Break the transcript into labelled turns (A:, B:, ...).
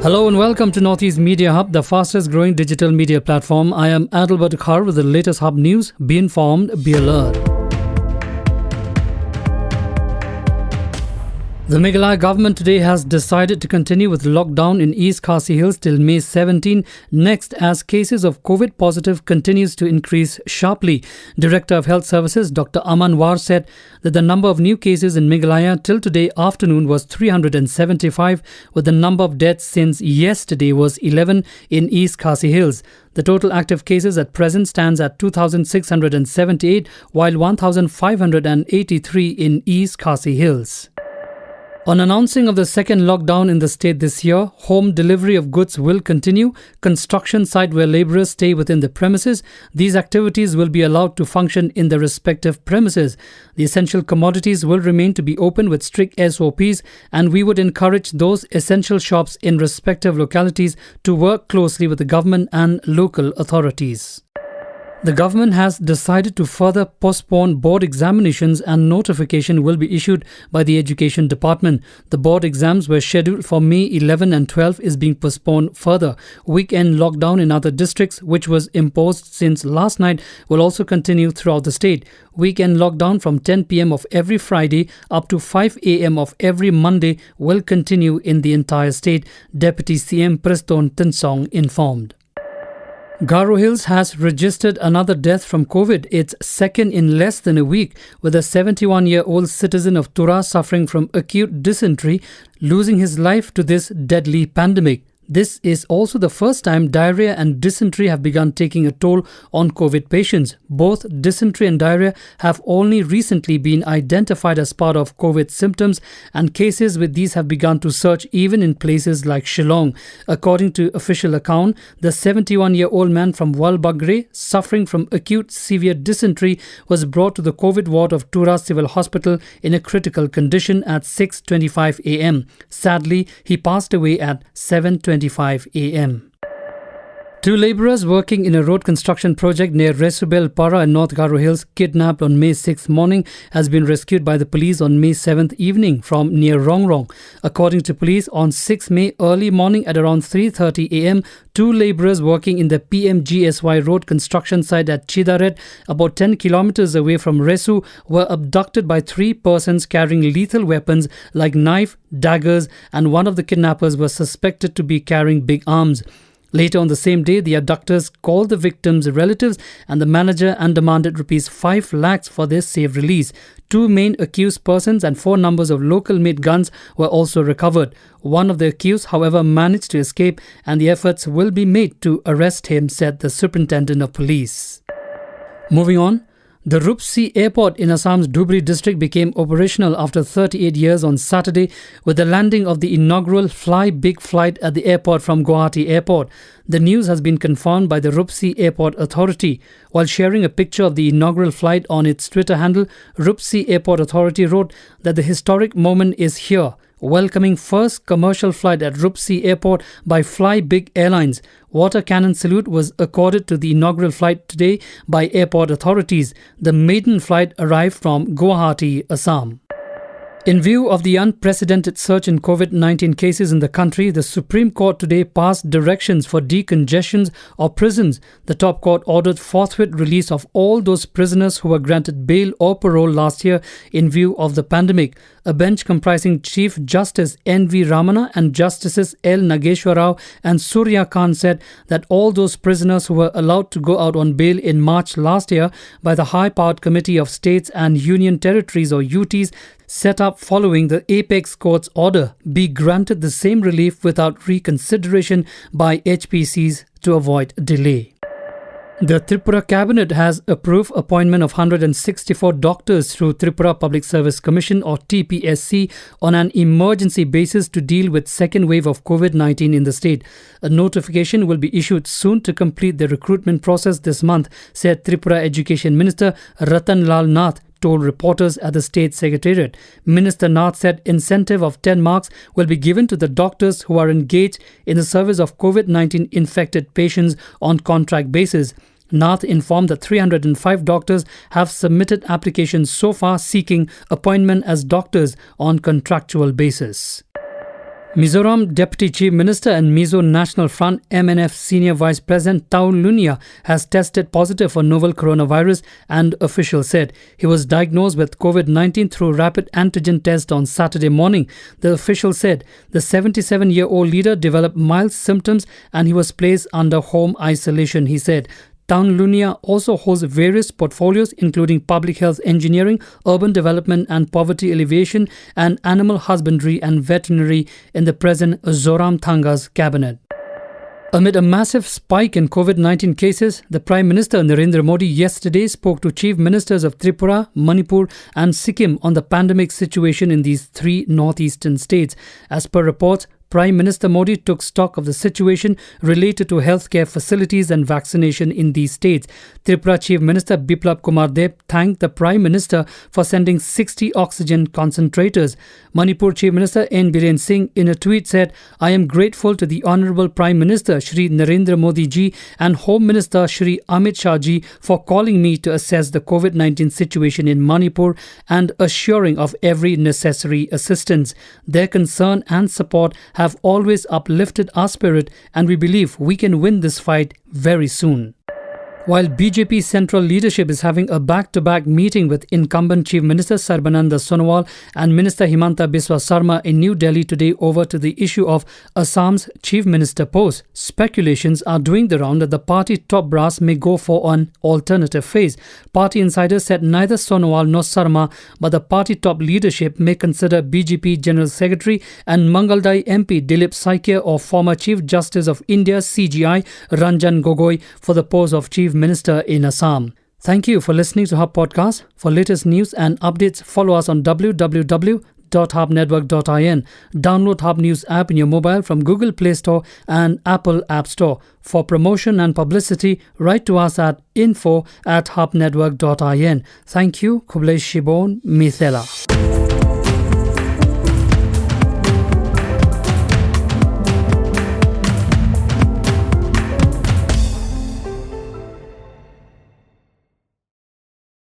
A: Hello and welcome to Northeast Media Hub, the fastest growing digital media platform. I am Adalbert Khar with the latest Hub news. Be informed, be alert. The Meghalaya government today has decided to continue with lockdown in East Khasi Hills till May 17 next as cases of COVID positive continues to increase sharply. Director of Health Services Dr. Aman War said that the number of new cases in Meghalaya till today afternoon was 375, with the number of deaths since yesterday was 11 in East Khasi Hills. The total active cases at present stands at 2,678, while 1,583 in East Khasi Hills. On announcing of the second lockdown in the state this year, home delivery of goods will continue. Construction site where labourers stay within the premises, these activities will be allowed to function in the respective premises. The essential commodities will remain to be open with strict SOPs, and we would encourage those essential shops in respective localities to work closely with the government and local authorities. The government has decided to further postpone board examinations and notification will be issued by the Education Department. The board exams were scheduled for May 11 and 12 is being postponed further. Weekend lockdown in other districts, which was imposed since last night, will also continue throughout the state. Weekend lockdown from 10 p.m. of every Friday up to 5 a.m. of every Monday will continue in the entire state, Deputy CM Preston Tinsong informed. Garo Hills has registered another death from COVID, its second in less than a week, with a 71-year-old citizen of Tura suffering from acute dysentery, losing his life to this deadly pandemic. This is also the first time diarrhea and dysentery have begun taking a toll on COVID patients. Both dysentery and diarrhea have only recently been identified as part of COVID symptoms, and cases with these have begun to surge even in places like Shillong. According to official account, the 71-year-old man from Walbagre, suffering from acute severe dysentery, was brought to the COVID ward of Tura Civil Hospital in a critical condition at 6:25 a.m. Sadly, he passed away at 7:25 a.m. Two labourers working in a road construction project near Resubel Para in North Garo Hills, kidnapped on May 6th morning, has been rescued by the police on May 7th evening from near Rongrong. According to police, on 6 May early morning at around 3:30 a.m, two labourers working in the PMGSY road construction site at Chidaret, about 10 kilometres away from Resu, were abducted by three persons carrying lethal weapons like knife, daggers, and one of the kidnappers was suspected to be carrying big arms. Later on the same day, the abductors called the victims' relatives and the manager and demanded rupees 5 lakhs for their safe release. Two main accused persons and 4 numbers of local-made guns were also recovered. One of the accused, however, managed to escape, and the efforts will be made to arrest him, said the superintendent of police. Moving on. The Rupsi Airport in Assam's Dhubri district became operational after 38 years on Saturday with the landing of the inaugural Fly Big flight at the airport from Guwahati Airport. The news has been confirmed by the Rupsi Airport Authority. While sharing a picture of the inaugural flight on its Twitter handle, Rupsi Airport Authority wrote that the historic moment is here, welcoming first commercial flight at Rupsi Airport by Fly Big Airlines. Water cannon salute was accorded to the inaugural flight today by airport authorities. The maiden flight arrived from Guwahati, Assam. In view of the unprecedented surge in COVID-19 cases in the country, the Supreme Court today passed directions for decongestions of prisons. The top court ordered forthwith release of all those prisoners who were granted bail or parole last year in view of the pandemic. A bench comprising Chief Justice N.V. Ramana and Justices L. Nageshwar Rao and Surya Khan said that all those prisoners who were allowed to go out on bail in March last year by the High-Powered Committee of States and Union Territories or UTs set up following the Apex Court's order be granted the same relief without reconsideration by HPCs to avoid delay. The Tripura Cabinet has approved appointment of 164 doctors through Tripura Public Service Commission or TPSC on an emergency basis to deal with second wave of COVID-19 in the state. A notification will be issued soon to complete the recruitment process this month, said Tripura Education Minister Ratan Lal Nath told reporters at the State Secretariat. Minister Nath said incentive of 10 marks will be given to the doctors who are engaged in the service of COVID-19 infected patients on contract basis. Nath informed that 305 doctors have submitted applications so far seeking appointment as doctors on contractual basis. Mizoram Deputy Chief Minister and Mizo National Front MNF Senior Vice President Tau Lunia has tested positive for novel coronavirus, and officials said he was diagnosed with COVID-19 through rapid antigen test on Saturday morning. The official said the 77-year-old leader developed mild symptoms and he was placed under home isolation, he said. Town Lunia also holds various portfolios including public health engineering, urban development and poverty alleviation, and animal husbandry and veterinary in the present Zoram Thanga's cabinet. Amid a massive spike in COVID-19 cases, the Prime Minister Narendra Modi yesterday spoke to Chief Ministers of Tripura, Manipur and Sikkim on the pandemic situation in these three northeastern states. As per reports, Prime Minister Modi took stock of the situation related to healthcare facilities and vaccination in these states. Tripura Chief Minister Biplab Kumar Deb thanked the Prime Minister for sending 60 oxygen concentrators. Manipur Chief Minister N. Biren Singh in a tweet said, "I am grateful to the Honourable Prime Minister Shri Narendra Modi ji and Home Minister Shri Amit Shah ji for calling me to assess the COVID-19 situation in Manipur and assuring of every necessary assistance. Their concern and support have always uplifted our spirit, and we believe we can win this fight very soon." While BJP central leadership is having a back-to-back meeting with incumbent Chief Minister Sarbananda Sonowal and Minister Himanta Biswa Sarma in New Delhi today over to the issue of Assam's Chief Minister post, speculations are doing the round that the party top brass may go for an alternative phase. Party insiders said neither Sonowal nor Sarma, but the party top leadership may consider BJP General Secretary and Mangaldan MP Dilip Saikia or former Chief Justice of India CGI Ranjan Gogoi for the post of Chief Minister in Assam. Thank you for listening to Hub Podcast. For latest news and updates, follow us on www.hubnetwork.in. Download Hub News app in your mobile from Google Play Store and Apple App Store. For promotion and publicity, write to us at info@hubnetwork.in. Thank you. Kublai Shibon Mithela.